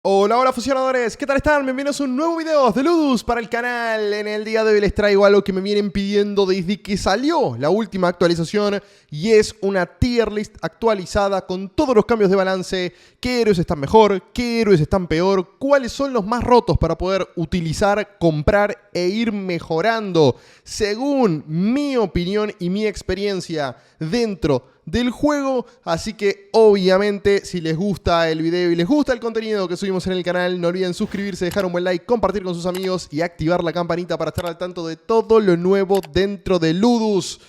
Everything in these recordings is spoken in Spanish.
Hola, hola fusionadores, ¿qué tal están? Bienvenidos a un nuevo video de Ludus para el canal. En el día de hoy les traigo algo que me vienen pidiendo desde que salió la última actualización y es una tier list actualizada con todos los cambios de balance, qué héroes están mejor, qué héroes están peor, cuáles son los más rotos para poder utilizar, comprar e ir mejorando según mi opinión y mi experiencia dentro del juego. Así que obviamente si les gusta el video y les gusta el contenido que subimos en el canal, no olviden suscribirse, dejar un buen like, compartir con sus amigos y activar la campanita para estar al tanto de todo lo nuevo dentro de Ludus.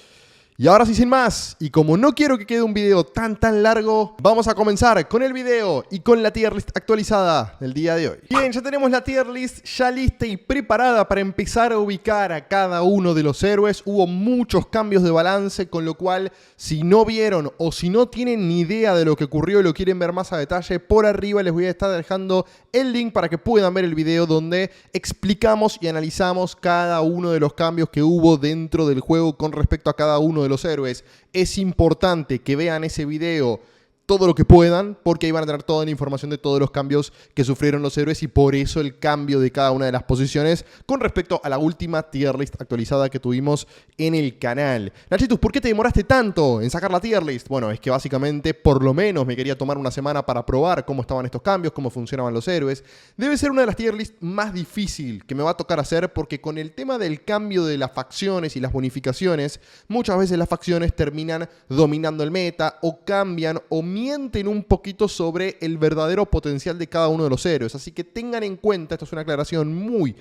Y ahora sí, sin más, y como no quiero que quede un video tan largo, vamos a comenzar con el video y con la tier list actualizada del día de hoy. Bien, ya tenemos la tier list ya lista y preparada para empezar a ubicar a cada uno de los héroes. Hubo muchos cambios de balance, con lo cual si no vieron o si no tienen ni idea de lo que ocurrió y lo quieren ver más a detalle, por arriba les voy a estar dejando el link para que puedan ver el video donde explicamos y analizamos cada uno de los cambios que hubo dentro del juego con respecto a cada uno de los héroes. Es importante que vean ese video todo lo que puedan, porque ahí van a tener toda la información de todos los cambios que sufrieron los héroes y por eso el cambio de cada una de las posiciones con respecto a la última tier list actualizada que tuvimos en el canal. Nachitus, ¿por qué te demoraste tanto en sacar la tier list? Bueno, es que básicamente por lo menos me quería tomar una semana para probar cómo estaban estos cambios, cómo funcionaban los héroes. Debe ser una de las tier list más difícil que me va a tocar hacer, porque con el tema del cambio de las facciones y las bonificaciones, muchas veces las facciones terminan dominando el meta o cambian o mienten un poquito sobre el verdadero potencial de cada uno de los héroes. Así que tengan en cuenta, esto es una aclaración muy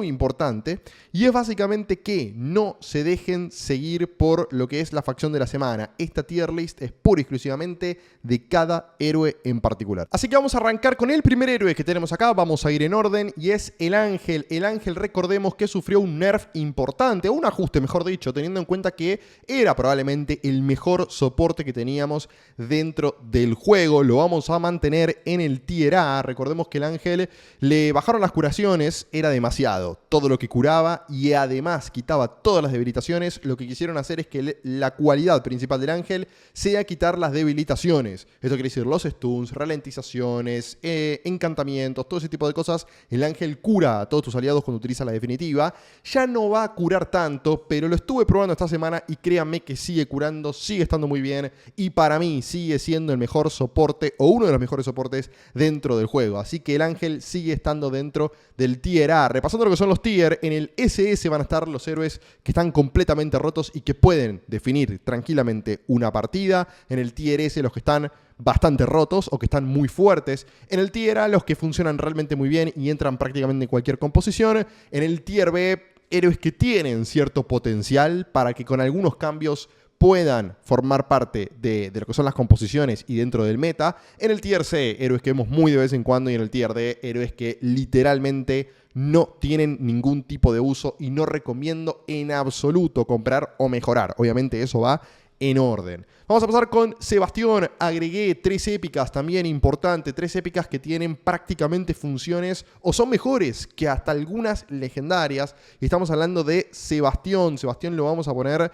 importante, y es básicamente que no se dejen seguir por lo que es la facción de la semana. Esta tier list es pura y exclusivamente de cada héroe en particular. Así que vamos a arrancar con el primer héroe que tenemos acá, vamos a ir en orden, y es el Ángel. El Ángel, recordemos que sufrió un nerf importante, o un ajuste mejor dicho, teniendo en cuenta que era probablemente el mejor soporte que teníamos dentro del juego. Lo vamos a mantener en el tier A. Recordemos que el Ángel le bajaron las curaciones, era demasiado todo lo que curaba y además quitaba todas las debilitaciones. Lo que quisieron hacer es que la cualidad principal del Ángel sea quitar las debilitaciones. Esto quiere decir los stuns, ralentizaciones, encantamientos, todo ese tipo de cosas. El Ángel cura a todos tus aliados cuando utiliza la definitiva. Ya no va a curar tanto, pero lo estuve probando esta semana y créanme que sigue curando, sigue estando muy bien y para mí sigue siendo el mejor soporte o uno de los mejores soportes dentro del juego. Así que el Ángel sigue estando dentro del tier A. Repasando lo que son los tier, en el SS van a estar los héroes que están completamente rotos y que pueden definir tranquilamente una partida. En el tier S los que están bastante rotos o que están muy fuertes. En el tier A los que funcionan realmente muy bien y entran prácticamente en cualquier composición. En el tier B, héroes que tienen cierto potencial para que con algunos cambios puedan formar parte de lo que son las composiciones y dentro del meta. En el tier C, héroes que vemos muy de vez en cuando, y en el tier D, héroes que literalmente no tienen ningún tipo de uso y no recomiendo en absoluto comprar o mejorar. Obviamente eso va en orden. Vamos a pasar con Sebastión. Agregué 3 épicas, también importante, 3 épicas que tienen prácticamente funciones o son mejores que hasta algunas legendarias. Y estamos hablando de Sebastión. Sebastión lo vamos a poner,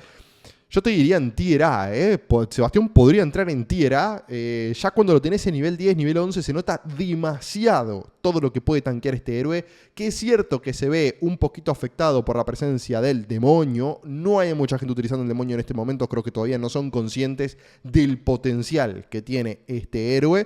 yo te diría en tier A, Sebastión podría entrar en tier A. Ya cuando lo tenés en nivel 10, nivel 11, se nota demasiado todo lo que puede tanquear este héroe, que es cierto que se ve un poquito afectado por la presencia del demonio. No hay mucha gente utilizando el demonio en este momento, creo que todavía no son conscientes del potencial que tiene este héroe.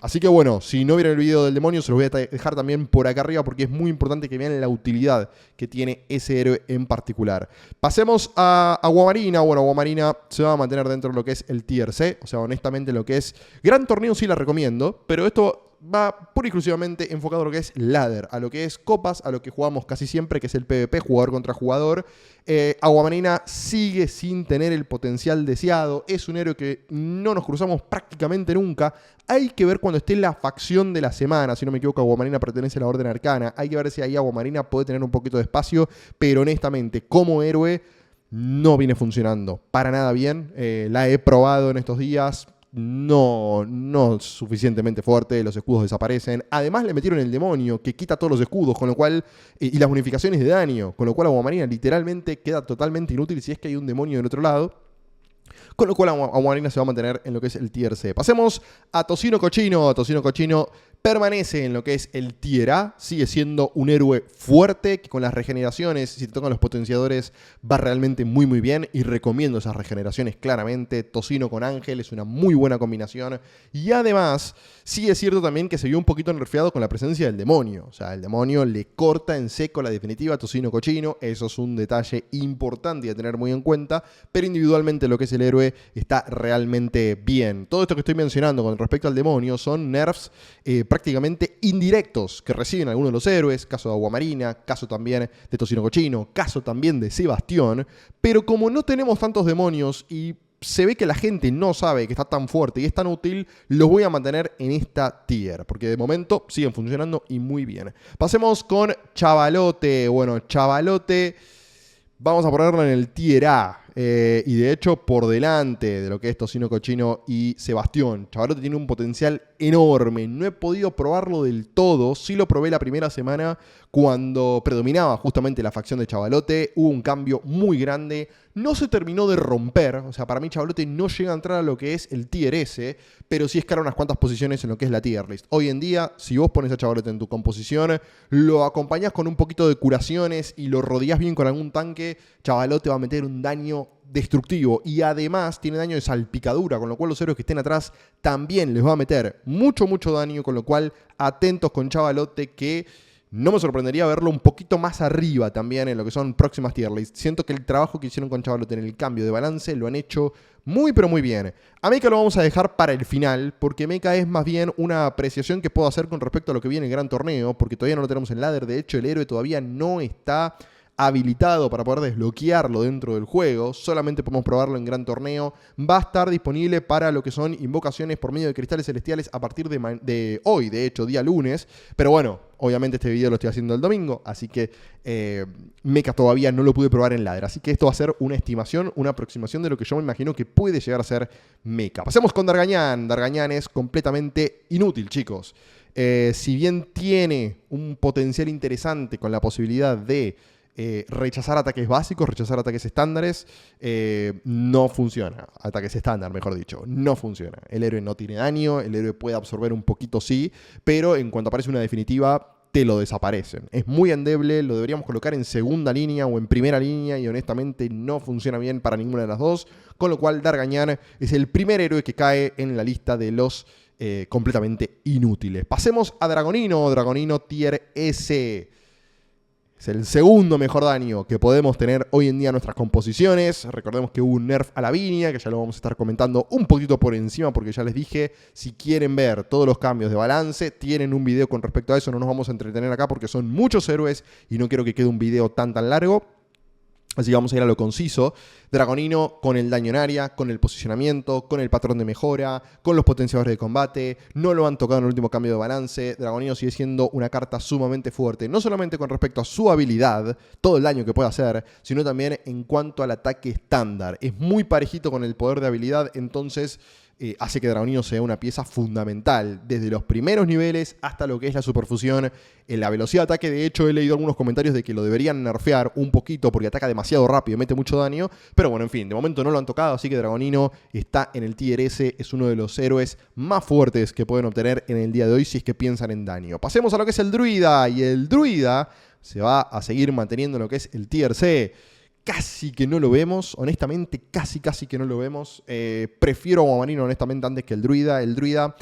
Así que bueno, si no vieron el video del demonio, se los voy a dejar también por acá arriba, porque es muy importante que vean la utilidad que tiene ese héroe en particular. Pasemos a Aguamarina. Bueno, Aguamarina se va a mantener dentro de lo que es el tier C. O sea, honestamente lo que es Gran Torneo sí la recomiendo, pero esto va pura y exclusivamente enfocado a lo que es ladder, a lo que es copas, a lo que jugamos casi siempre, que es el PvP, jugador contra jugador. Aguamarina sigue sin tener el potencial deseado. Es un héroe que no nos cruzamos prácticamente nunca. Hay que ver cuando esté la facción de la semana. Si no me equivoco, Aguamarina pertenece a la Orden Arcana. Hay que ver si ahí Aguamarina puede tener un poquito de espacio, pero honestamente, como héroe, no viene funcionando para nada bien. La he probado en estos días. No suficientemente fuerte, los escudos desaparecen. Además le metieron el demonio que quita todos los escudos, con lo cual y las bonificaciones de daño, con lo cual Aguamarina literalmente queda totalmente inútil si es que hay un demonio del otro lado. Con lo cual Aguamarina se va a mantener en lo que es el tier C. Pasemos a Tocino Cochino. Tocino Cochino permanece en lo que es el tier A, sigue siendo un héroe fuerte, que con las regeneraciones, si te tocan los potenciadores, va realmente muy muy bien, y recomiendo esas regeneraciones claramente. Tocino con Ángel es una muy buena combinación, y además, sí es cierto también que se vio un poquito nerfeado con la presencia del demonio, o sea, el demonio le corta en seco la definitiva a Tocino Cochino, eso es un detalle importante y a tener muy en cuenta, pero individualmente lo que es el héroe está realmente bien. Todo esto que estoy mencionando con respecto al demonio son nerfs prácticamente indirectos que reciben algunos de los héroes, caso de Aguamarina, caso también de Tocino Cochino, caso también de Sebastión, pero como no tenemos tantos demonios y se ve que la gente no sabe que está tan fuerte y es tan útil, los voy a mantener en esta tier, porque de momento siguen funcionando y muy bien. Pasemos con Chavalote. Bueno, Chavalote vamos a ponerlo en el tier A. Y de hecho por delante de lo que es Tocino Cochino y Sebastión. Chavalote tiene un potencial enorme. No he podido probarlo del todo. Sí lo probé la primera semana cuando predominaba justamente la facción de Chavalote. Hubo un cambio muy grande. No se terminó de romper. O sea, para mí Chavalote no llega a entrar a lo que es el tier S, pero sí escala unas cuantas posiciones en lo que es la tier list. Hoy en día, si vos pones a Chavalote en tu composición, lo acompañás con un poquito de curaciones y lo rodeás bien con algún tanque, Chavalote va a meter un daño destructivo y además tiene daño de salpicadura, con lo cual los héroes que estén atrás también les va a meter mucho daño, con lo cual atentos con Chavalote, que no me sorprendería verlo un poquito más arriba también en lo que son próximas tier lists. Siento que el trabajo que hicieron con Chavalote en el cambio de balance lo han hecho muy pero muy bien. A Mecha lo vamos a dejar para el final, porque Mecha es más bien una apreciación que puedo hacer con respecto a lo que viene en el gran torneo, porque todavía no lo tenemos en ladder. De hecho, el héroe todavía no está habilitado para poder desbloquearlo dentro del juego, solamente podemos probarlo en gran torneo. Va a estar disponible para lo que son invocaciones por medio de cristales celestiales a partir de hoy, de hecho, día lunes, pero bueno, obviamente este video lo estoy haciendo el domingo, así que Mecha todavía no lo pude probar en ladder, así que esto va a ser una estimación, una aproximación de lo que yo me imagino que puede llegar a ser Mecha. Pasemos con Dargañán. Dargañán es completamente inútil, chicos. Si bien tiene un potencial interesante con la posibilidad de rechazar ataques básicos, rechazar ataques estándares, no funciona. Ataques estándar, mejor dicho, no funciona. El héroe no tiene daño, el héroe puede absorber un poquito, sí, pero en cuanto aparece una definitiva, te lo desaparecen. Es muy endeble, lo deberíamos colocar en segunda línea o en primera línea y honestamente no funciona bien para ninguna de las dos, con lo cual Dargañán es el primer héroe que cae en la lista de los completamente inútiles. Pasemos a Dragonino. Dragonino tier S. Es el segundo mejor daño que podemos tener hoy en día en nuestras composiciones. Recordemos que hubo un nerf a Lavinia, que ya lo vamos a estar comentando un poquito por encima, porque ya les dije, si quieren ver todos los cambios de balance, tienen un video con respecto a eso. No nos vamos a entretener acá porque son muchos héroes y no quiero que quede un video tan largo. Así que vamos a ir a lo conciso. Dragonino con el daño en área, con el posicionamiento, con el patrón de mejora, con los potenciadores de combate. No lo han tocado en el último cambio de balance. Dragonino sigue siendo una carta sumamente fuerte, no solamente con respecto a su habilidad, todo el daño que puede hacer, sino también en cuanto al ataque estándar. Es muy parejito con el poder de habilidad, entonces hace que Dragonino sea una pieza fundamental, desde los primeros niveles hasta lo que es la superfusión. En la velocidad de ataque, de hecho, he leído algunos comentarios de que lo deberían nerfear un poquito porque ataca demasiado rápido, mete mucho daño, pero bueno, en fin, de momento no lo han tocado, así que Dragonino está en el tier S, es uno de los héroes más fuertes que pueden obtener en el día de hoy si es que piensan en daño. Pasemos a lo que es el Druida, y el Druida se va a seguir manteniendo en lo que es el tier C. Casi que no lo vemos, honestamente, casi que no lo vemos. Prefiero a Aguamarina, honestamente, antes que el Druida. El Druida,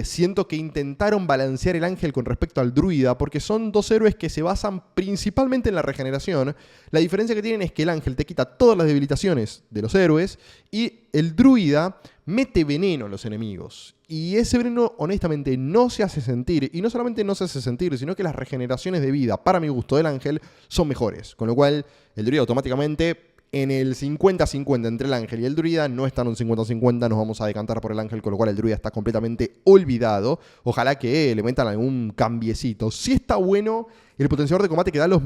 siento que intentaron balancear el ángel con respecto al Druida, porque son dos héroes que se basan principalmente en la regeneración. La diferencia que tienen es que el ángel te quita todas las debilitaciones de los héroes, y el Druida mete veneno a los enemigos. Y ese veneno, honestamente, no se hace sentir. Y no solamente no se hace sentir, sino que las regeneraciones de vida, para mi gusto, del ángel son mejores. Con lo cual, el Druida automáticamente en el 50-50 entre el ángel y el Druida. No está en un 50-50, nos vamos a decantar por el ángel, con lo cual el Druida está completamente olvidado. Ojalá que le metan algún cambiecito. Sí está bueno el potenciador de combate que da los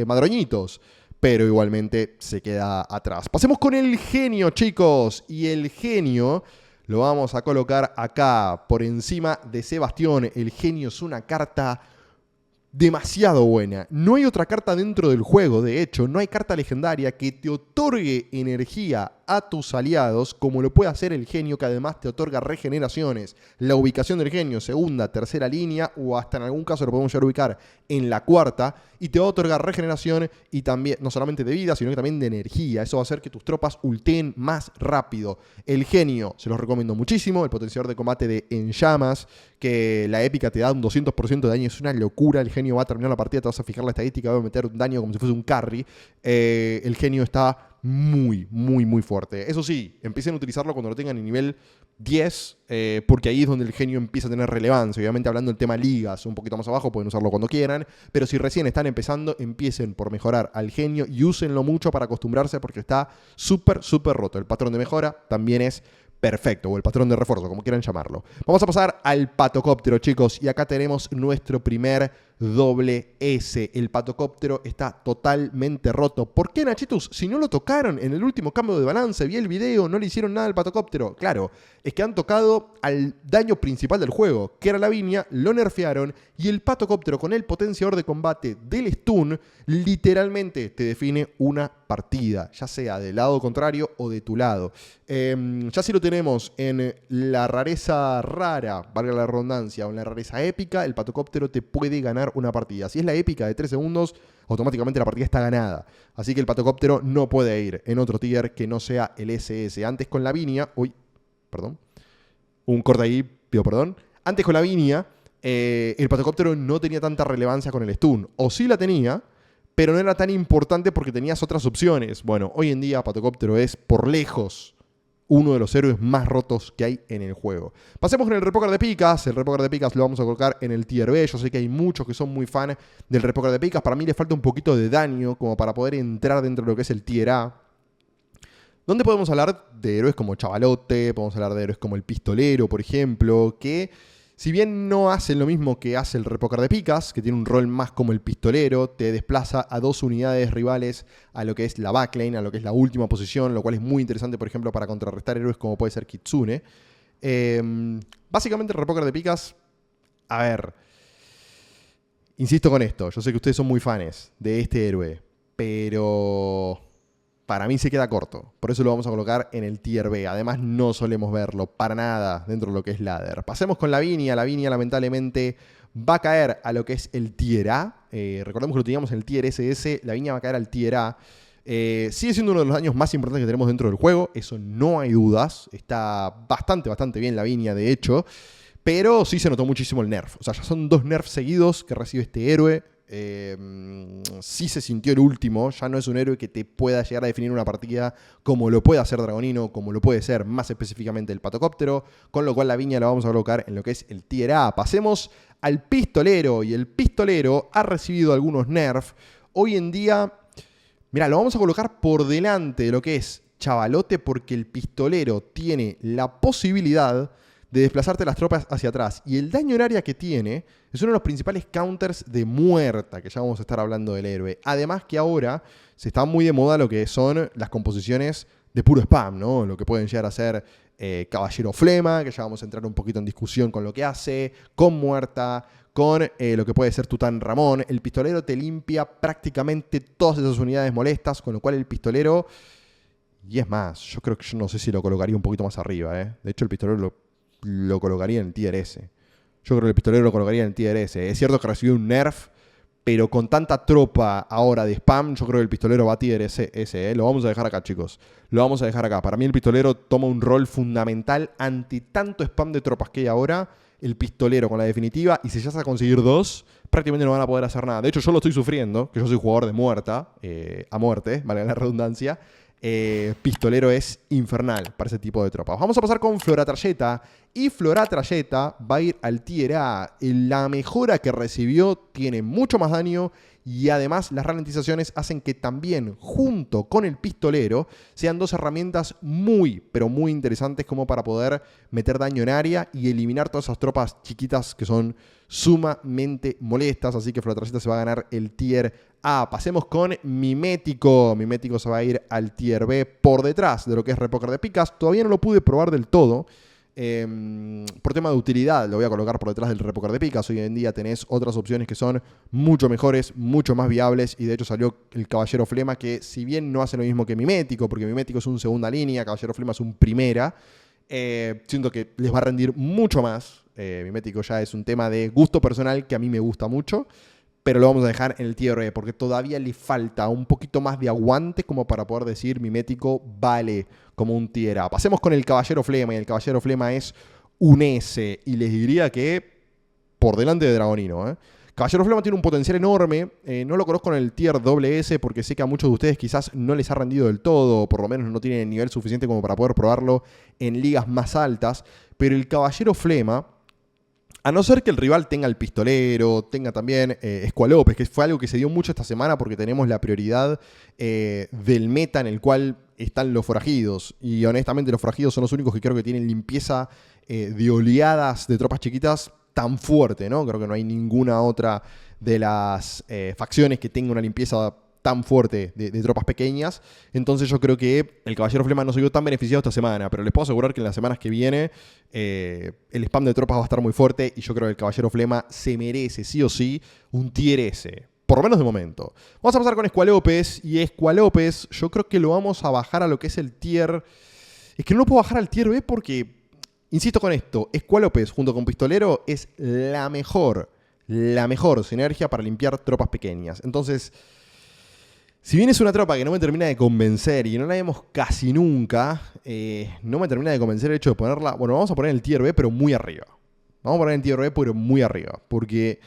madroñitos, pero igualmente se queda atrás. Pasemos con el genio, chicos. Y el genio lo vamos a colocar acá, por encima de Sebastión. El genio es una carta demasiado buena. No hay otra carta dentro del juego, de hecho, no hay carta legendaria que te otorgue energía a tus aliados, como lo puede hacer el genio, que además te otorga regeneraciones. La ubicación del genio, segunda, tercera línea, o hasta en algún caso lo podemos llegar a ubicar en la cuarta, y te va a otorgar regeneración y también, no solamente de vida, sino que también de energía. Eso va a hacer que tus tropas ulteen más rápido. El genio, se los recomiendo muchísimo, el potenciador de combate de En Llamas, que la épica te da un 200% de daño, es una locura. El genio va a terminar la partida, te vas a fijar la estadística, va a meter un daño como si fuese un carry. El genio está muy, muy, muy fuerte. Eso sí, empiecen a utilizarlo cuando lo tengan en nivel 10, porque ahí es donde el genio empieza a tener relevancia. Obviamente hablando del tema ligas, un poquito más abajo, pueden usarlo cuando quieran, pero si recién están empezando, empiecen por mejorar al genio y úsenlo mucho para acostumbrarse, porque está súper, súper roto. El patrón de mejora también es perfecto, o el patrón de refuerzo, como quieran llamarlo. Vamos a pasar al patocóptero, chicos, y acá tenemos nuestro primer doble S. El patocóptero está totalmente roto. ¿Por qué, Nachitus? Si no lo tocaron en el último cambio de balance, vi el video, no le hicieron nada al patocóptero. Claro, es que han tocado al daño principal del juego, que era Lavinia, lo nerfearon, y el patocóptero con el potenciador de combate del stun literalmente te define una partida, ya sea del lado contrario o de tu lado. Ya si lo tenemos en la rareza rara, valga la redundancia, o en la rareza épica, el patocóptero te puede ganar una partida. Si es la épica de 3 segundos, automáticamente la partida está ganada. Así que el patocóptero no puede ir en otro tier que no sea el SS. Antes con Lavinia... Uy, perdón. Un corte ahí, pido perdón. Antes con Lavinia, el patocóptero no tenía tanta relevancia con el stun. O sí la tenía, pero no era tan importante porque tenías otras opciones. Bueno, hoy en día patocóptero es por lejos uno de los héroes más rotos que hay en el juego. Pasemos con el repoker de picas. El repoker de picas lo vamos a colocar en el tier B. Yo sé que hay muchos que son muy fan del repoker de picas. Para mí le falta un poquito de daño como para poder entrar dentro de lo que es el tier A. Donde podemos hablar de héroes como Chavalote, podemos hablar de héroes como el Pistolero, por ejemplo, que si bien no hacen lo mismo que hace el repoker de picas, que tiene un rol más como el Pistolero, te desplaza a 2 unidades rivales a lo que es la backlane, a lo que es la última posición, lo cual es muy interesante, por ejemplo, para contrarrestar héroes como puede ser Kitsune. Básicamente el repoker de picas, a ver, insisto con esto, yo sé que ustedes son muy fans de este héroe, pero para mí se queda corto. Por eso lo vamos a colocar en el tier B. Además, no solemos verlo para nada dentro de lo que es ladder. Pasemos con Lavinia. Lavinia, lamentablemente, va a caer a lo que es el tier A. Recordemos que lo teníamos en el tier SS. Lavinia va a caer al tier A. Sigue siendo uno de los daños más importantes que tenemos dentro del juego. Eso no hay dudas. Está bastante bien Lavinia, de hecho. Pero sí se notó muchísimo el nerf. O sea, ya son 2 nerfs seguidos que recibe este héroe. Sí se sintió el último. Ya no es un héroe que te pueda llegar a definir una partida como lo puede hacer Dragonino, como lo puede ser más específicamente el patocóptero, con lo cual Lavinia la vamos a colocar en lo que es el tier A. Pasemos al Pistolero, y el Pistolero ha recibido algunos nerfs. Hoy en día, mira, lo vamos a colocar por delante de lo que es Chavalote, porque el Pistolero tiene la posibilidad de desplazarte las tropas hacia atrás. Y el daño en área que tiene es uno de los principales counters de muerta, que ya vamos a estar hablando del héroe. Además que ahora se está muy de moda lo que son las composiciones de puro spam, ¿no? Lo que pueden llegar a ser Caballero Flema, que ya vamos a entrar un poquito en discusión con lo que hace, con muerta, con lo que puede ser Tután Ramón. El Pistolero te limpia prácticamente todas esas unidades molestas, con lo cual el Pistolero... Y es más, yo creo que yo no sé si lo colocaría un poquito más arriba, ¿eh? De hecho, el Pistolero lo colocaría en el tier S. Yo creo que el Pistolero lo colocaría en el tier S. Es cierto que recibió un nerf, pero con tanta tropa ahora de spam, yo creo que el Pistolero va a tier S. Lo vamos a dejar acá, chicos. Lo vamos a dejar acá. Para mí el Pistolero toma un rol fundamental ante tanto spam de tropas que hay ahora. El Pistolero con la definitiva, y si ya se a conseguir 2, prácticamente no van a poder hacer nada. De hecho, yo lo estoy sufriendo, que yo soy jugador de muerta, a muerte, vale la redundancia. Pistolero es infernal para ese tipo de tropas. Vamos a pasar con Floratrayeta. Y Floratrayeta va a ir al tier A. La mejora que recibió tiene mucho más daño. Y además las ralentizaciones hacen que también, junto con el Pistolero, sean 2 herramientas muy, pero muy interesantes como para poder meter daño en área y eliminar todas esas tropas chiquitas que son sumamente molestas. Así que Floratrayeta se va a ganar el tier A. Pasemos con Mimético. Mimético se va a ir al tier B por detrás de lo que es Repoker de picas. Todavía no lo pude probar del todo. Por tema de utilidad, lo voy a colocar por detrás del Repoker de picas. Hoy en día tenés otras opciones que son mucho mejores, mucho más viables. Y de hecho salió el Caballero Flema, que si bien no hace lo mismo que Mimético, porque Mimético es un segunda línea, Caballero Flema es un primera, siento que les va a rendir mucho más. Mimético ya es un tema de gusto personal que a mí me gusta mucho, pero lo vamos a dejar en el tier E porque todavía le falta un poquito más de aguante como para poder decir Mimético vale como un tier A. Pasemos con el Caballero Flema, y el Caballero Flema es un S, y les diría que por delante de Dragonino. Caballero Flema tiene un potencial enorme. No lo conozco en el tier S porque sé que a muchos de ustedes quizás no les ha rendido del todo, o por lo menos no tienen el nivel suficiente como para poder probarlo en ligas más altas. Pero el Caballero Flema, a no ser que el rival tenga el pistolero, tenga también Escualopes, que fue algo que se dio mucho esta semana porque tenemos la prioridad del meta en el cual están los forajidos. Y honestamente los forajidos son los únicos que creo que tienen limpieza de oleadas de tropas chiquitas tan fuerte, ¿no? Creo que no hay ninguna otra de las facciones que tenga una limpieza tan fuerte de tropas pequeñas. Entonces yo creo que el Caballero Flema no se vio tan beneficiado esta semana, pero les puedo asegurar que en las semanas que viene el spam de tropas va a estar muy fuerte, y yo creo que el Caballero Flema se merece sí o sí un tier S, por lo menos de momento. Vamos a pasar con Escualopes, y Escualopes yo creo que lo vamos a bajar a lo que es el tier... Es que no lo puedo bajar al tier B porque, insisto con esto, Escualopes junto con Pistolero es la mejor sinergia para limpiar tropas pequeñas. Entonces, si bien es una tropa que no me termina de convencer y no la vemos casi nunca, no me termina de convencer el hecho de ponerla... Bueno, vamos a poner el tier B, pero muy arriba. Vamos a poner el tier B, pero muy arriba. Porque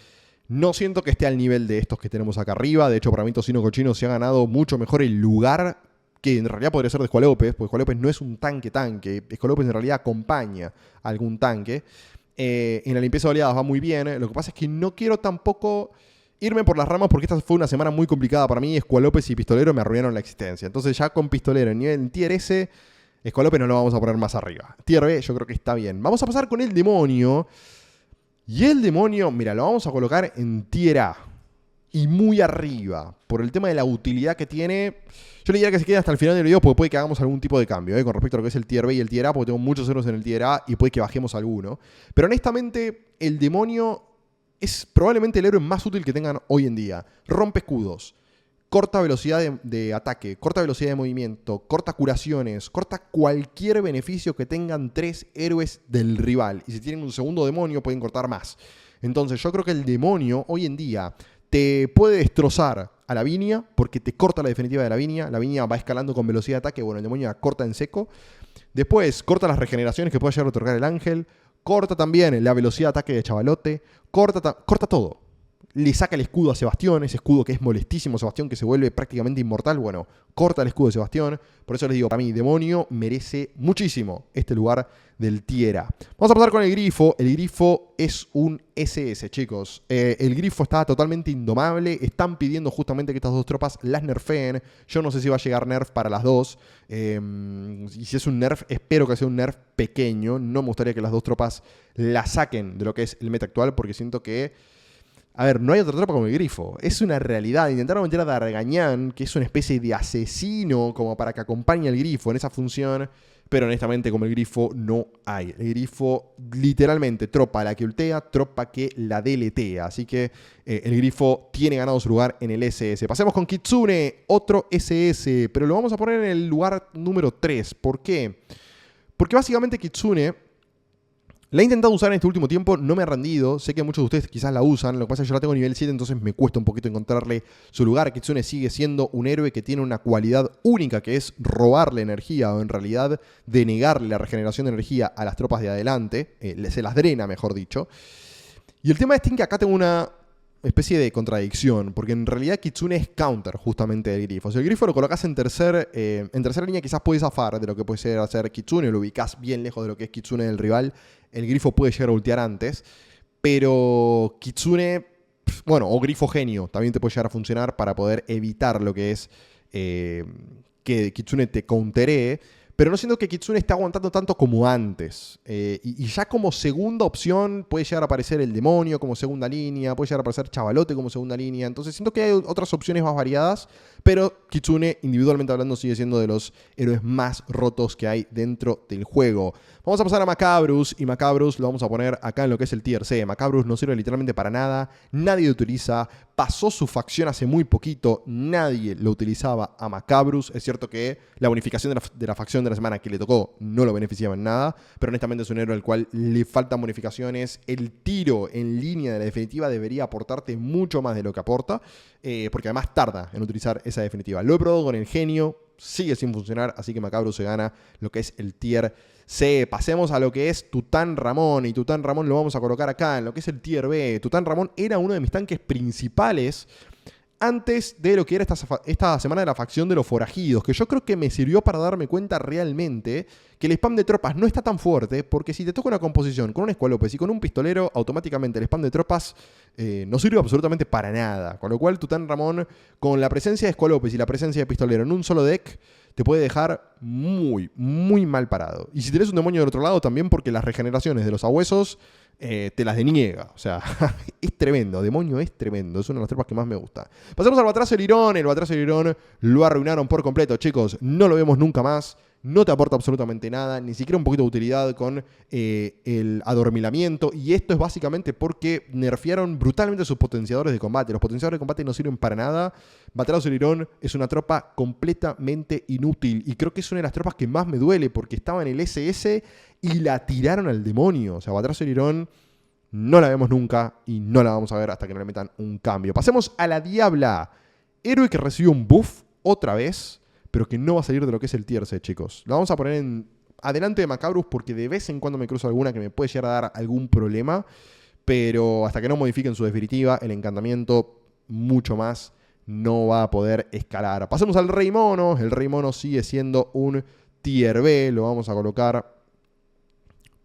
no siento que esté al nivel de estos que tenemos acá arriba. De hecho, para mí Tocino Cochino se ha ganado mucho mejor el lugar que en realidad podría ser de Escualopes, porque Escualopes no es un tanque. Escualopes en realidad acompaña a algún tanque. En la limpieza de oleadas va muy bien. Lo que pasa es que no quiero tampoco irme por las ramas porque esta fue una semana muy complicada para mí. Escualopes y Pistolero me arruinaron la existencia. Entonces ya con Pistolero en tier S, Escualopes no lo vamos a poner más arriba. Tier B yo creo que está bien. Vamos a pasar con el Demonio. Y el Demonio, mira, lo vamos a colocar en tier A. Y muy arriba. Por el tema de la utilidad que tiene. Yo le diría que se quede hasta el final del video porque puede que hagamos algún tipo de cambio con respecto a lo que es el tier B y el tier A, porque tengo muchos héroes en el tier A y puede que bajemos alguno. Pero honestamente, el Demonio es probablemente el héroe más útil que tengan hoy en día. Rompe escudos, corta velocidad de ataque, corta velocidad de movimiento, corta curaciones, corta cualquier beneficio que tengan 3 héroes del rival. Y si tienen un segundo demonio pueden cortar más. Entonces yo creo que el Demonio hoy en día te puede destrozar a la Viña porque te corta la definitiva de la Viña. La Viña va escalando con velocidad de ataque. Bueno, el Demonio la corta en seco. Después corta las regeneraciones que puede llegar a otorgar el Ángel. Corta también la velocidad de ataque de Chavalote. Corta todo. Le saca el escudo a Sebastián, ese escudo que es molestísimo, Sebastián, que se vuelve prácticamente inmortal. Bueno, corta el escudo de Sebastián. Por eso les digo, para mí, Demonio merece muchísimo este lugar del tier A. Vamos a pasar con el Grifo. El Grifo es un SS, chicos. El Grifo está totalmente indomable. Están pidiendo justamente que estas dos tropas las nerfeen. Yo no sé si va a llegar nerf para las dos. Y si es un nerf, espero que sea un nerf pequeño. No me gustaría que las dos tropas la saquen de lo que es el meta actual, porque siento que... A ver, no hay otra tropa como el Grifo. Es una realidad. Intentaron meter a D'Artagnan, que es una especie de asesino, como para que acompañe al Grifo en esa función. Pero honestamente, como el Grifo, no hay. El Grifo, literalmente, tropa la que ultea, tropa que la deletea. Así que el Grifo tiene ganado su lugar en el SS. Pasemos con Kitsune, otro SS. Pero lo vamos a poner en el lugar número 3. ¿Por qué? Porque básicamente Kitsune... La he intentado usar en este último tiempo, no me ha rendido. Sé que muchos de ustedes quizás la usan. Lo que pasa es que yo la tengo nivel 7, entonces me cuesta un poquito encontrarle su lugar. Kitsune sigue siendo un héroe que tiene una cualidad única, que es robarle energía, o en realidad denegarle la regeneración de energía a las tropas de adelante. Se las drena, mejor dicho. Y el tema es que acá tengo una especie de contradicción, porque en realidad Kitsune es counter justamente del Grifo. Si el Grifo lo colocas en tercera línea, quizás puedes zafar de lo que puede ser hacer Kitsune, lo ubicás bien lejos de lo que es Kitsune del rival. El Grifo puede llegar a ultear antes, pero Kitsune, bueno, o Grifo Genio, también te puede llegar a funcionar para poder evitar lo que es que Kitsune te counteree. pero no siento que Kitsune esté aguantando tanto como antes. Y ya como segunda opción puede llegar a aparecer el demonio como segunda línea, puede llegar a aparecer Chavalote como segunda línea. Entonces siento que hay otras opciones más variadas, pero Kitsune, individualmente hablando, sigue siendo de los héroes más rotos que hay dentro del juego. Vamos a pasar a Macabrus, y Macabrus lo vamos a poner acá en lo que es el tier C. Macabrus no sirve literalmente para nada, nadie lo utiliza, pasó su facción hace muy poquito, nadie lo utilizaba a Macabrus. Es cierto que la bonificación de la facción de la semana que le tocó no lo beneficiaba en nada, pero honestamente es un héroe al cual le faltan bonificaciones. El tiro en línea de la definitiva debería aportarte mucho más de lo que aporta, porque además tarda en utilizar esa definitiva. Lo he probado con el genio, sigue sin funcionar, así que Macabrus se gana lo que es el tier C. Pasemos a lo que es Tután Ramón, y Tután Ramón lo vamos a colocar acá en lo que es el tier B. Tután Ramón era uno de mis tanques principales antes de lo que era esta semana de la facción de los forajidos, que yo creo que me sirvió para darme cuenta realmente que el spam de tropas no está tan fuerte, porque si te toca una composición con un Escualopes y con un pistolero, automáticamente el spam de tropas no sirve absolutamente para nada. Con lo cual Tután Ramón, con la presencia de Escualopes y la presencia de pistolero en un solo deck, te puede dejar muy, muy mal parado. Y si tenés un demonio del otro lado, también, porque las regeneraciones de los abuesos te las deniega. O sea, es tremendo. Demonio es tremendo. Es una de las tropas que más me gusta. Pasamos al Batracio Lirón. El Batracio Lirón lo arruinaron por completo, chicos. No lo vemos nunca más. No te aporta absolutamente nada, ni siquiera un poquito de utilidad con el adormilamiento. Y esto es básicamente porque nerfearon brutalmente sus potenciadores de combate. Los potenciadores de combate no sirven para nada. Batracio Lirón es una tropa completamente inútil. Y creo que es una de las tropas que más me duele, porque estaba en el SS y la tiraron al demonio. O sea, Batracio Lirón no la vemos nunca y no la vamos a ver hasta que no le metan un cambio. Pasemos a la Diabla. Héroe que recibió un buff otra vez, pero que no va a salir de lo que es el tier C, chicos. Lo vamos a poner adelante de Macabrus, porque de vez en cuando me cruzo alguna que me puede llegar a dar algún problema, pero hasta que no modifiquen su definitiva, el encantamiento mucho más no va a poder escalar. Pasemos al Rey Mono. El Rey Mono sigue siendo un tier B. Lo vamos a colocar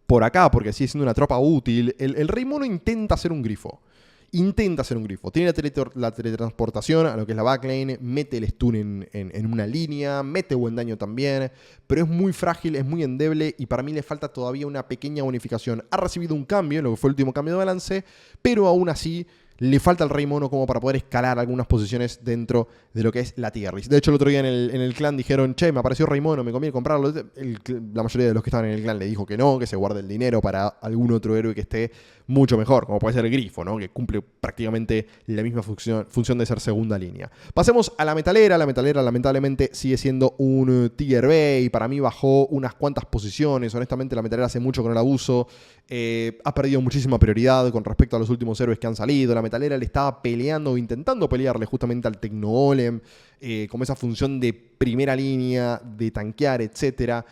por acá, porque sigue siendo una tropa útil. El Rey Mono intenta hacer un grifo. Tiene la teletransportación a lo que es la backlane, mete el stun en una línea, mete buen daño también, pero es muy frágil, es muy endeble, y para mí le falta todavía una pequeña bonificación. Ha recibido un cambio, lo que fue el último cambio de balance, pero aún así le falta al Rey Mono como para poder escalar algunas posiciones dentro de lo que es la tier list. De hecho, el otro día en el clan dijeron: che, me apareció Rey Mono, me conviene comprarlo. La mayoría de los que estaban en el clan le dijo que no, que se guarde el dinero para algún otro héroe que esté mucho mejor, como puede ser el Grifo, ¿no? Que cumple prácticamente la misma función de ser segunda línea. Pasemos a la Metalera. La Metalera lamentablemente sigue siendo un tier B, y para mí bajó unas cuantas posiciones. Honestamente, la Metalera hace mucho que no la uso. Ha perdido muchísima prioridad con respecto a los últimos héroes que han salido. La Metalera le estaba peleando o intentando pelearle justamente al Tecnogolem, como esa función de primera línea, de tanquear, etc.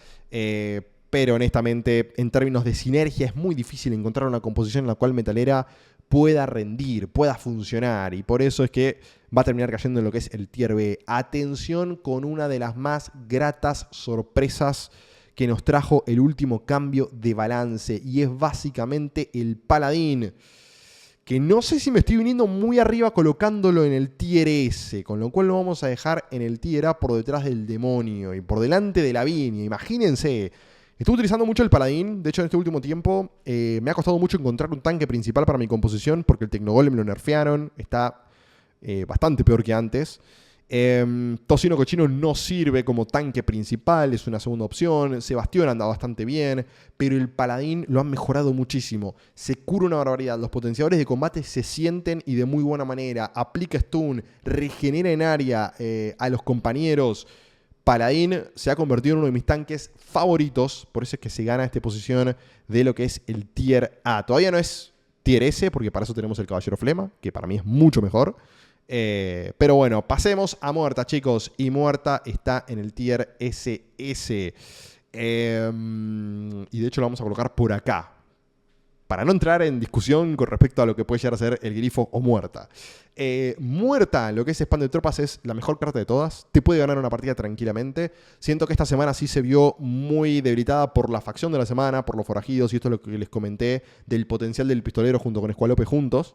Pero honestamente, en términos de sinergia, es muy difícil encontrar una composición en la cual Metalera pueda rendir, pueda funcionar, y por eso es que va a terminar cayendo en lo que es el tier B. Atención con una de las más gratas sorpresas que nos trajo el último cambio de balance, y es básicamente el Paladín, que no sé si me estoy viniendo muy arriba colocándolo en el tier S, con lo cual lo vamos a dejar en el tier A por detrás del Demonio y por delante de Lavinia. Imagínense, estuve utilizando mucho el Paladín. De hecho, en este último tiempo me ha costado mucho encontrar un tanque principal para mi composición, porque el Tecnogolem lo nerfearon, está bastante peor que antes. Tocino Cochino no sirve como tanque principal, es una segunda opción. Sebastián anda bastante bien, pero el Paladín lo han mejorado muchísimo. Se cura una barbaridad, los potenciadores de combate se sienten y de muy buena manera. Aplica stun, regenera en área a los compañeros. Paladín se ha convertido en uno de mis tanques favoritos, por eso es que se gana esta posición de lo que es el tier A. Todavía no es tier S, porque para eso tenemos el Caballero Flema, que para mí es mucho mejor. Pero bueno, pasemos a Muerta, chicos. Y Muerta está en el tier SS. Y de hecho lo vamos a colocar por acá, para no entrar en discusión con respecto a lo que puede llegar a ser el Grifo o Muerta. Muerta, lo que es spam de tropas, es la mejor carta de todas. Te puede ganar una partida tranquilamente. Siento que esta semana sí se vio muy debilitada por la facción de la semana, por los forajidos, y esto es lo que les comenté del potencial del pistolero junto con Escualope juntos.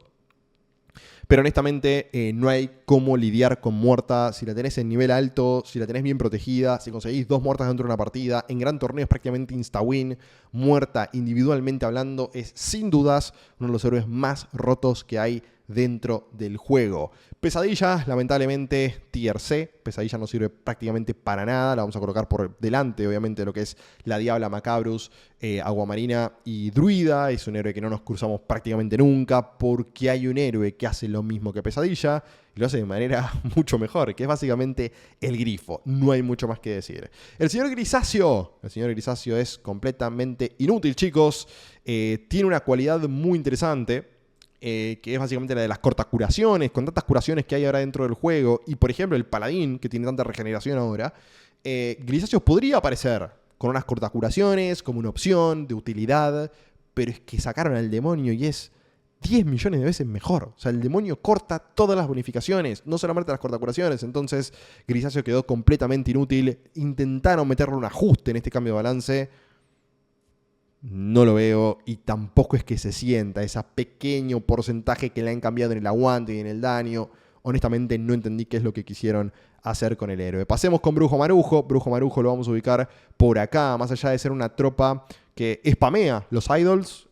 Pero honestamente no hay cómo lidiar con Muerta si la tenés en nivel alto, si la tenés bien protegida, si conseguís 2 Muertas dentro de una partida. En gran torneo es prácticamente insta-win. Muerta, individualmente hablando, es sin dudas uno de los héroes más rotos que hay dentro del juego. Pesadilla, lamentablemente, tier C. Pesadilla no sirve prácticamente para nada. La vamos a colocar por delante, obviamente, de lo que es la Diabla, Macabrus, Aguamarina y Druida. Es un héroe que no nos cruzamos prácticamente nunca porque hay un héroe que hace lo mismo que Pesadilla y lo hace de manera mucho mejor, que es básicamente el Grifo. No hay mucho más que decir. El señor Grisáceo. El señor Grisáceo es completamente inútil, chicos. Tiene una cualidad muy interesante. Que es básicamente la de las cortacuraciones, con tantas curaciones que hay ahora dentro del juego, y por ejemplo el paladín, que tiene tanta regeneración ahora, Grisáceo podría aparecer con unas cortacuraciones como una opción de utilidad, pero es que sacaron al demonio y es 10 millones de veces mejor. O sea, el demonio corta todas las bonificaciones, no solamente las cortacuraciones. Entonces Grisáceo quedó completamente inútil. Intentaron meterle un ajuste en este cambio de balance. No lo veo y tampoco es que se sienta ese pequeño porcentaje que le han cambiado en el aguante y en el daño. Honestamente no entendí qué es lo que quisieron hacer con el héroe. Pasemos con Brujo Marujo. Brujo Marujo lo vamos a ubicar por acá, más allá de ser una tropa que spamea los idols.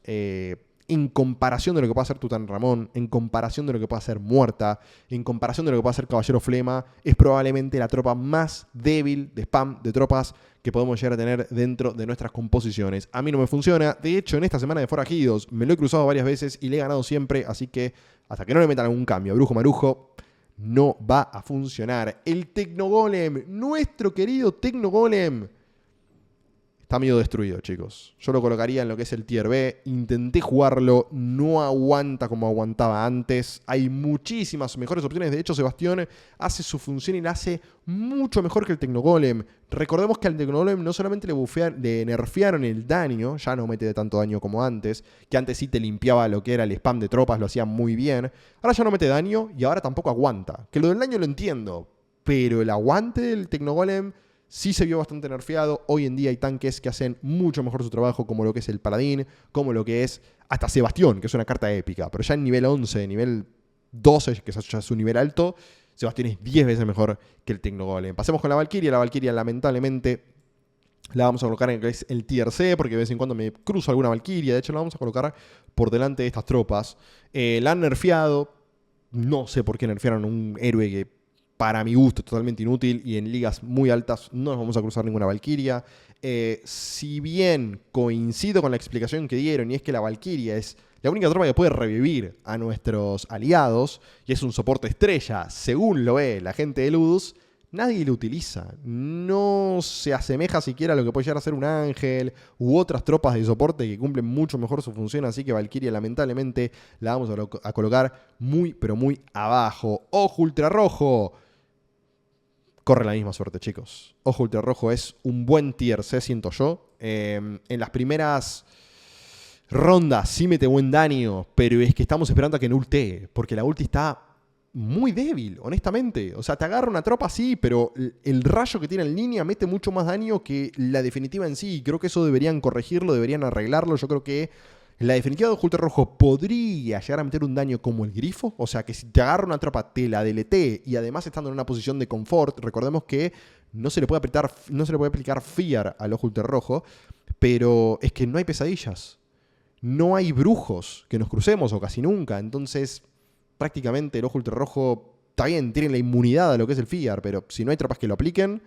En comparación de lo que puede hacer Tutanramón, en comparación de lo que puede hacer Muerta, en comparación de lo que puede hacer Caballero Flema, es probablemente la tropa más débil de spam de tropas que podemos llegar a tener dentro de nuestras composiciones. A mí no me funciona. De hecho, en esta semana de Forajidos me lo he cruzado varias veces y le he ganado siempre, así que hasta que no le metan algún cambio a Brujo Marujo, no va a funcionar. El Tecnogolem, nuestro querido Tecnogolem, está medio destruido, chicos. Yo lo colocaría en lo que es el tier B. Intenté jugarlo, no aguanta como aguantaba antes. Hay muchísimas mejores opciones. De hecho, Sebastián hace su función y la hace mucho mejor que el Tecnogolem. Recordemos que al Tecnogolem no solamente le nerfearon el daño, ya no mete de tanto daño como antes, que antes sí te limpiaba lo que era el spam de tropas, lo hacía muy bien. Ahora ya no mete daño y ahora tampoco aguanta. Que lo del daño lo entiendo, pero el aguante del Tecnogolem sí se vio bastante nerfeado. Hoy en día hay tanques que hacen mucho mejor su trabajo, como lo que es el Paladín, como lo que es hasta Sebastián, que es una carta épica. Pero ya en nivel 11, nivel 12, que ya es un nivel alto, Sebastián es 10 veces mejor que el Tecnogolem. Pasemos con la Valkyria. La Valkyria, lamentablemente, la vamos a colocar en el tier C, porque de vez en cuando me cruzo alguna Valkyria. De hecho, la vamos a colocar por delante de estas tropas. La han nerfeado. No sé por qué nerfearon un héroe que para mi gusto, totalmente inútil, y en ligas muy altas no nos vamos a cruzar ninguna Valkyria. Si bien coincido con la explicación que dieron, y es que la Valkyria es la única tropa que puede revivir a nuestros aliados, y es un soporte estrella, según lo ve la gente de Ludus, nadie lo utiliza. No se asemeja siquiera a lo que puede llegar a ser un ángel u otras tropas de soporte que cumplen mucho mejor su función. Así que Valkyria, lamentablemente, la vamos a colocar muy, pero muy abajo. Ojo Ultrarrojo. Corre la misma suerte, chicos. Ojo Ultrarrojo es un buen tier C, siento yo. En las primeras rondas sí mete buen daño, pero es que estamos esperando a que no ultee, porque la ulti está muy débil, honestamente. O sea, te agarra una tropa, sí, pero el rayo que tiene en línea mete mucho más daño que la definitiva en sí. Creo que eso deberían corregirlo, deberían arreglarlo. Yo creo que la definitiva de Ojo Ultrarrojo podría llegar a meter un daño como el Grifo. O sea, que si te agarra una tropa, te la deletee, y además estando en una posición de confort. Recordemos que no se le puede aplicar Fear al Ojo Ultrarrojo, pero es que no hay pesadillas. No hay brujos que nos crucemos, o casi nunca. Entonces, prácticamente el Ojo Ultrarrojo está bien, tienen la inmunidad a lo que es el Fear, pero si no hay tropas que lo apliquen,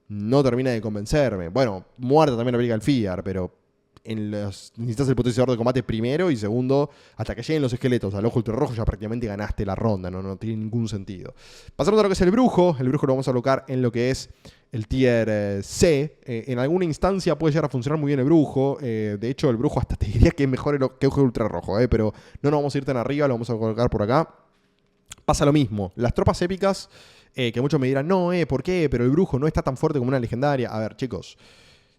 no termina de convencerme. Bueno, Muerta también aplica el Fear, pero necesitas el potenciador de combate primero, y segundo, hasta que lleguen los esqueletos al Ojo Ultrarrojo ya prácticamente ganaste la ronda, no tiene ningún sentido. Pasamos a lo que es el Brujo. El Brujo lo vamos a colocar en lo que es el tier C. En alguna instancia puede llegar a funcionar muy bien el Brujo. De hecho, el Brujo hasta te diría que es mejor que Ojo Ultrarrojo, pero no nos vamos a ir tan arriba, lo vamos a colocar por acá. Pasa lo mismo. Las tropas épicas, que muchos me dirán, no, ¿por qué? Pero el Brujo no está tan fuerte como una legendaria. A ver, chicos,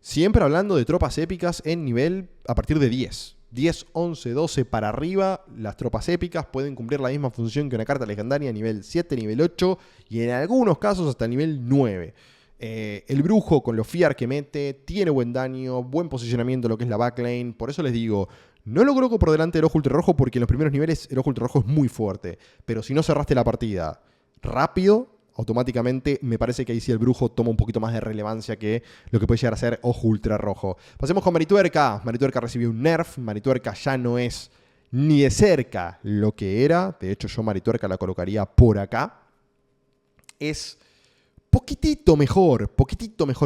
siempre hablando de tropas épicas en nivel a partir de 10. 10, 11, 12 para arriba, las tropas épicas pueden cumplir la misma función que una carta legendaria a nivel 7, nivel 8 y en algunos casos hasta nivel 9. El brujo con lo fiar que mete, tiene buen daño, buen posicionamiento en lo que es la backlane. Por eso les digo, no lo coloco por delante del ojo ultrarrojo porque en los primeros niveles el ojo ultrarrojo es muy fuerte. Pero si no cerraste la partida rápido, automáticamente me parece que ahí sí el brujo toma un poquito más de relevancia que lo que puede llegar a ser ojo ultrarrojo. Pasemos con Marituerca. Marituerca recibió un nerf. Marituerca ya no es ni de cerca lo que era. De hecho, yo Marituerca la colocaría por acá. Es poquitito mejor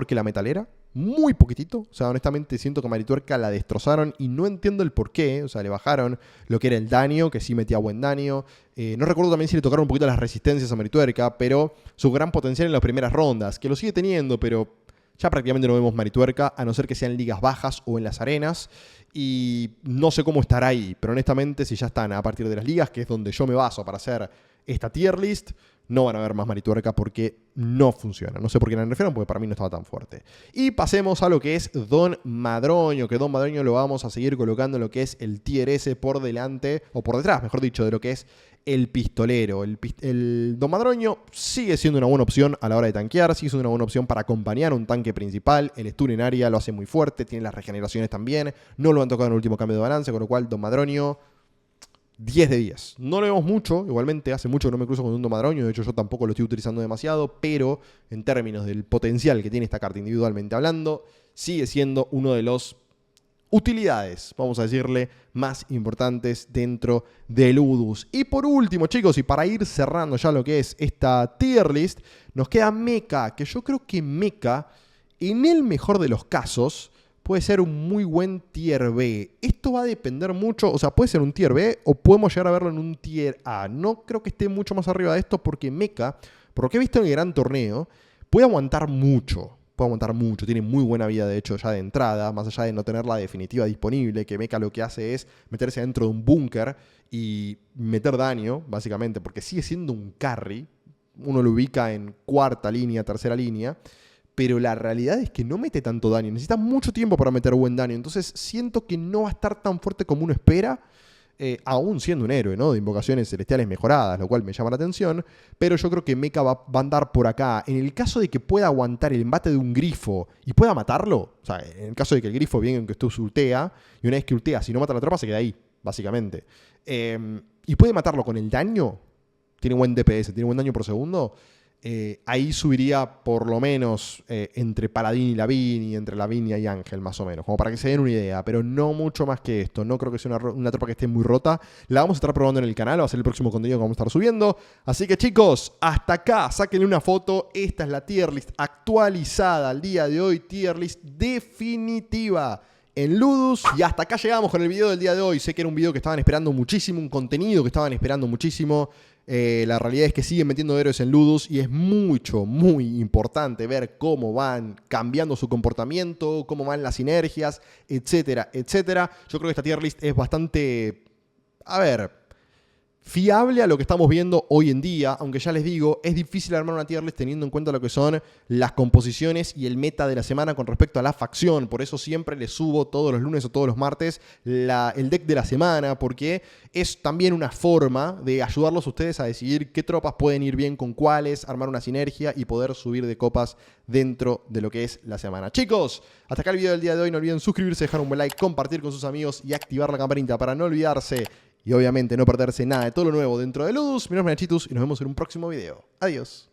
que la metalera. Muy poquitito. O sea, honestamente siento que a Marituerca la destrozaron y no entiendo el por qué. O sea, le bajaron lo que era el daño, que sí metía buen daño. No recuerdo también si le tocaron un poquito las resistencias a Marituerca, pero su gran potencial en las primeras rondas, que lo sigue teniendo, pero ya prácticamente no vemos Marituerca, a no ser que sean ligas bajas o en las arenas. Y no sé cómo estará ahí, pero honestamente si ya están a partir de las ligas, que es donde yo me baso para hacer esta tier list, no van a ver más Marituerca porque no funciona. No sé por qué la nerfearon, porque para mí no estaba tan fuerte. Y pasemos a lo que es Don Madroño, que Don Madroño lo vamos a seguir colocando en lo que es el tier S por delante, o por detrás, mejor dicho, de lo que es el pistolero. El Don Madroño sigue siendo una buena opción a la hora de tanquear, sigue siendo una buena opción para acompañar a un tanque principal. El stun en área lo hace muy fuerte, tiene las regeneraciones también. No lo han tocado en el último cambio de balance, con lo cual Don Madroño 10 de 10. No lo vemos mucho, igualmente hace mucho que no me cruzo con un Don Madroño, de hecho yo tampoco lo estoy utilizando demasiado, pero en términos del potencial que tiene esta carta individualmente hablando, sigue siendo uno de los utilidades, vamos a decirle, más importantes dentro del Ludus. Y por último, chicos, y para ir cerrando ya lo que es esta tier list, nos queda Mecha, que yo creo que Mecha, en el mejor de los casos, puede ser un muy buen tier B. Esto va a depender mucho, o sea, puede ser un tier B o podemos llegar a verlo en un tier A. No creo que esté mucho más arriba de esto porque Mecha, por lo que he visto en el gran torneo, puede aguantar mucho. Tiene muy buena vida de hecho ya de entrada, más allá de no tener la definitiva disponible, que Mecha lo que hace es meterse dentro de un búnker y meter daño, básicamente, porque sigue siendo un carry. Uno lo ubica en cuarta línea, tercera línea, pero la realidad es que no mete tanto daño. Necesita mucho tiempo para meter buen daño. Entonces siento que no va a estar tan fuerte como uno espera, aún siendo un héroe, ¿no? De invocaciones celestiales mejoradas, lo cual me llama la atención. Pero yo creo que Mecha va a andar por acá. En el caso de que pueda aguantar el embate de un grifo y pueda matarlo, o sea, en el caso de que el grifo bien que esto ultea, y una vez que ultea, si no mata a la tropa, se queda ahí, básicamente. Y puede matarlo con el daño. Tiene buen DPS, tiene buen daño por segundo. Ahí subiría por lo menos entre Paladín y Lavín y entre Lavinia y Ángel más o menos, como para que se den una idea, pero no mucho más que esto. No creo que sea una tropa que esté muy rota. La vamos a estar probando en el canal, va a ser el próximo contenido que vamos a estar subiendo. Así que chicos, hasta acá, sáquenle una foto. Esta es la tier list actualizada al día de hoy, tier list definitiva en Ludus. Y hasta acá llegamos con el video del día de hoy. Sé que era un video que estaban esperando muchísimo, un contenido que estaban esperando muchísimo. La realidad es que siguen metiendo héroes en Ludus y es muy importante ver cómo van cambiando su comportamiento, cómo van las sinergias, etcétera, etcétera. Yo creo que esta tier list es bastante, fiable a lo que estamos viendo hoy en día, aunque ya les digo, es difícil armar una tier list teniendo en cuenta lo que son las composiciones y el meta de la semana con respecto a la facción. Por eso siempre les subo todos los lunes o todos los martes el deck de la semana, porque es también una forma de ayudarlos a ustedes a decidir qué tropas pueden ir bien con cuáles, armar una sinergia y poder subir de copas dentro de lo que es la semana. Chicos, hasta acá el video del día de hoy. No olviden suscribirse, dejar un buen like, compartir con sus amigos y activar la campanita para no olvidarse y obviamente no perderse nada de todo lo nuevo dentro de Ludus. Mi nombre es Nachitus y nos vemos en un próximo video. Adiós.